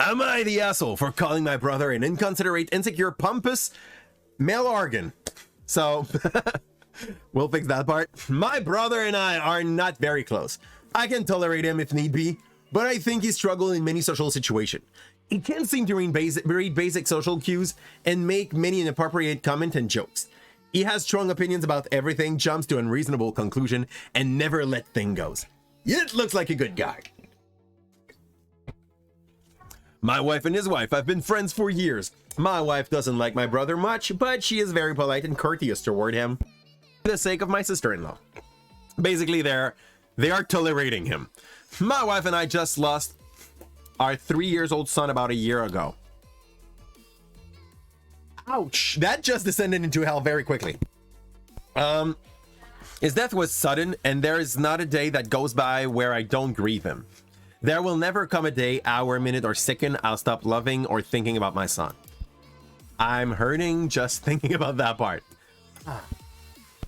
Am I the asshole for calling my brother an inconsiderate, insecure, pompous male organ? So, we'll fix that part. My brother and I are not very close. I can tolerate him if need be, but I think he struggles in many social situations. He can't seem to read basic social cues and make many inappropriate comments and jokes. He has strong opinions about everything, jumps to unreasonable conclusion, and never let things go. It looks like a good guy. My wife and his wife have been friends for years. My wife doesn't like my brother much, but she is very polite and courteous toward him for the sake of my sister-in-law. Basically, they are tolerating him. My wife and I just lost our 3-year-old son about a year ago. Ouch, that just descended into hell very quickly. His death was sudden, and there is not a day that goes by where I don't grieve him. There will never come a day, hour, minute, or second I'll stop loving or thinking about my son. I'm hurting just thinking about that part.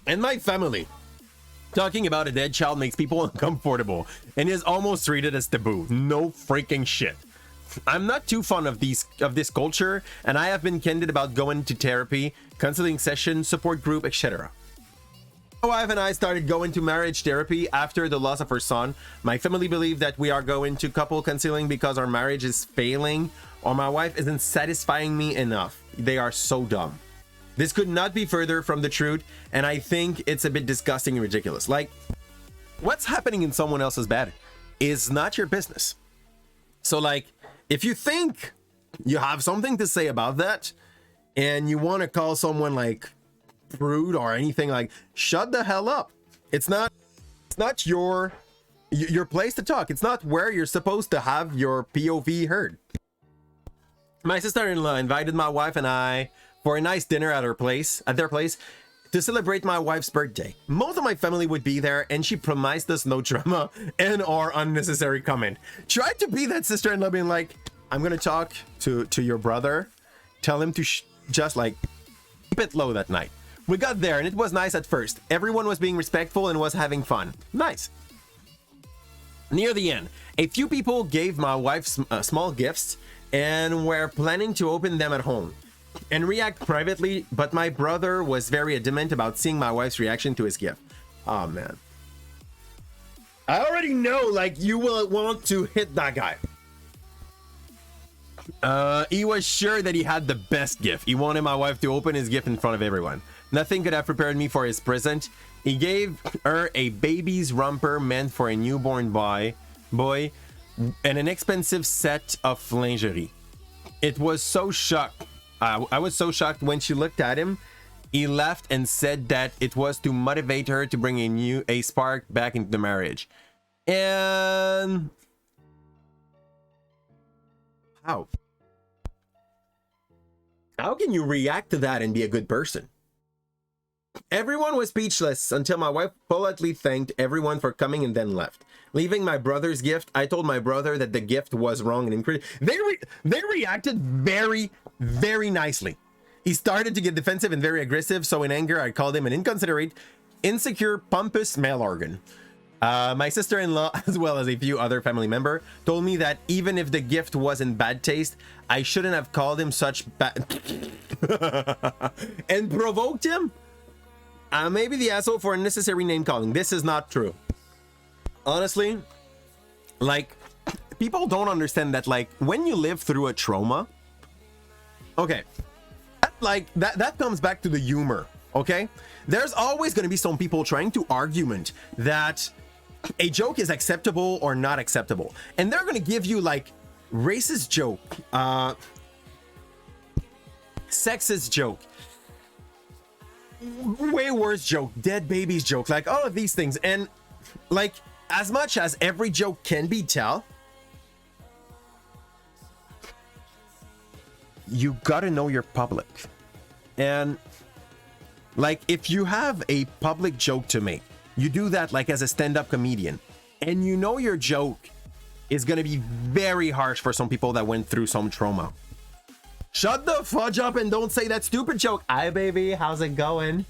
And my family. Talking about a dead child makes people uncomfortable and is almost treated as taboo. No freaking shit. I'm not too fond of this culture, and I have been candid about going to therapy, counseling sessions, support group, etc. My wife and I started going to marriage therapy after the loss of her son. My family believe that we are going to couple counseling because our marriage is failing or my wife isn't satisfying me enough. They are so dumb. This could not be further from the truth, and I think it's a bit disgusting and ridiculous. Like, what's happening in someone else's bed is not your business. So, like, if you think you have something to say about that, and you want to call someone, like, prude or anything, like, shut the hell up. It's not your place to talk. It's not where you're supposed to have your POV heard. My sister-in-law invited my wife and I for a nice dinner at their place to celebrate my wife's birthday. Most of my family would be there, and she promised us no drama and or unnecessary comment. Tried to be that sister-in-law, being like, I'm gonna talk to your brother, tell him to just like keep it low that night. We got there and it was nice at first. Everyone was being respectful and was having fun. Nice. Near the end, a few people gave my wife small gifts and were planning to open them at home and react privately, but my brother was very adamant about seeing my wife's reaction to his gift. Oh man, I already know, like, you will want to hit that guy. He was sure that he had the best gift. He wanted my wife to open his gift in front of everyone. Nothing could have prepared me for his present. He gave her a baby's romper meant for a newborn boy and an expensive set of lingerie. It was so shocked. I was so shocked when she looked at him. He laughed and said that it was to motivate her to bring a spark back into the marriage. And how can you react to that and be a good person? Everyone was speechless until my wife politely thanked everyone for coming and then left. Leaving my brother's gift, I told my brother that the gift was wrong and incorrect. They reacted very, very nicely. He started to get defensive and very aggressive, so in anger, I called him an inconsiderate, insecure, pompous male organ. My sister-in-law, as well as a few other family members, told me that even if the gift was in bad taste, I shouldn't have called him such bad and provoked him. Maybe the asshole for unnecessary name calling. This is not true. Honestly, like, people don't understand that, like, when you live through a trauma, okay, that comes back to the humor, okay? There's always going to be some people trying to argument that a joke is acceptable or not acceptable, and they're going to give you like racist joke, sexist joke, way worse joke, dead babies joke, like all of these things. And like, as much as every joke can be tell, you gotta know your public. And like, if you have a public joke to make, you do that like as a stand-up comedian, and you know your joke is gonna be very harsh for some people that went through some trauma. Shut the fudge up and don't say that stupid joke. Hi baby, how's it going?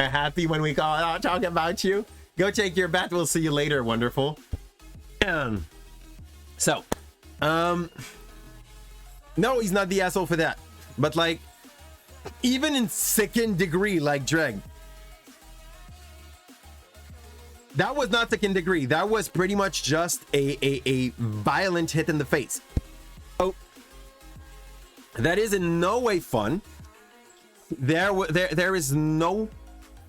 Happy when we call out talking about you. Go take your bath, we'll see you later, wonderful. So No, he's not the asshole for that. But like, even in second degree, like Dreg, that was not second degree. That was pretty much just a violent hit in the face. So that is in no way fun. There is no.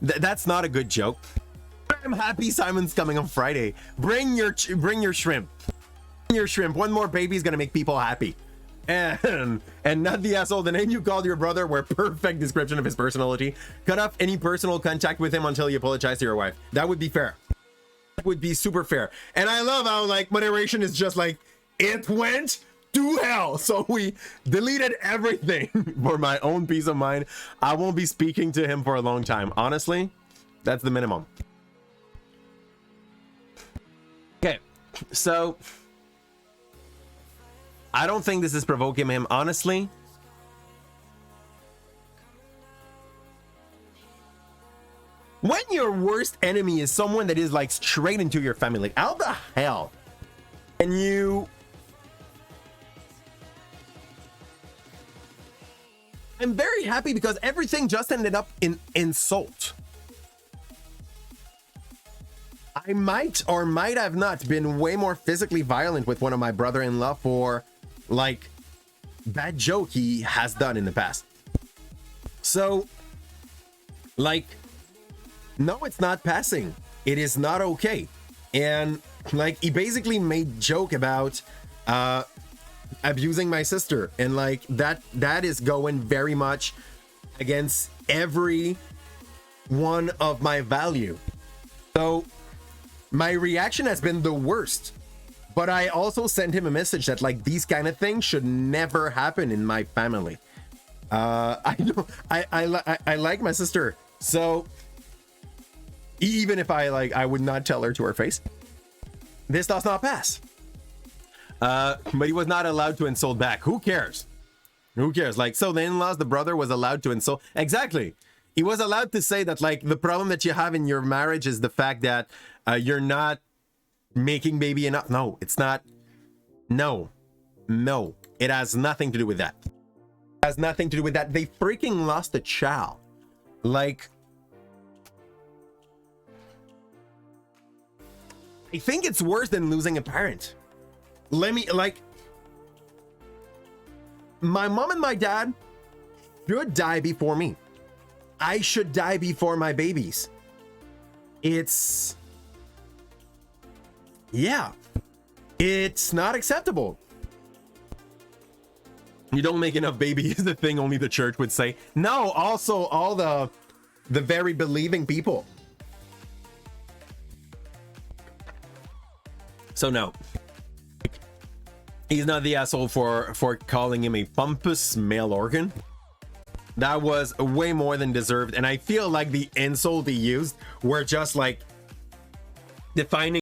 That's not a good joke. I'm happy Simon's coming on Friday. Bring your shrimp. Bring your shrimp. One more baby is gonna make people happy. And not the asshole. The name you called your brother were perfect description of his personality. Cut off any personal contact with him until you apologize to your wife. That would be fair. That would be super fair. And I love how like moderation is just like, it went to hell. So we deleted everything for my own peace of mind. I won't be speaking to him for a long time. Honestly, that's the minimum. Okay, so I don't think this is provoking him, honestly. When your worst enemy is someone that is like straight into your family, like how the hell can you? I'm very happy because everything just ended up in insult. I might or might have not been way more physically violent with one of my brother-in-law for like bad joke he has done in the past. So like, no, it's not passing. It is not okay. And like, he basically made joke about abusing my sister, and like that is going very much against every one of my value. So my reaction has been the worst, but I also sent him a message that like these kind of things should never happen in my family. I know I like my sister, so even if I would not tell her to her face, this does not pass. But he was not allowed to insult back. Who cares? Who cares? Like, so the in-laws, the brother was allowed to insult. Exactly. He was allowed to say that like the problem that you have in your marriage is the fact that you're not making baby enough. No, it's not. No, it has nothing to do with that. It has nothing to do with that. They freaking lost a child. Like, I think it's worse than losing a parent. Let me, like, my mom and my dad should die before me. I should die before my babies. It's, yeah, it's not acceptable. You don't make enough babies is the thing only the church would say. No, also all the very believing people. So no, he's not the asshole for calling him a pompous male organ. That was way more than deserved, and I feel like the insult he used were just like defining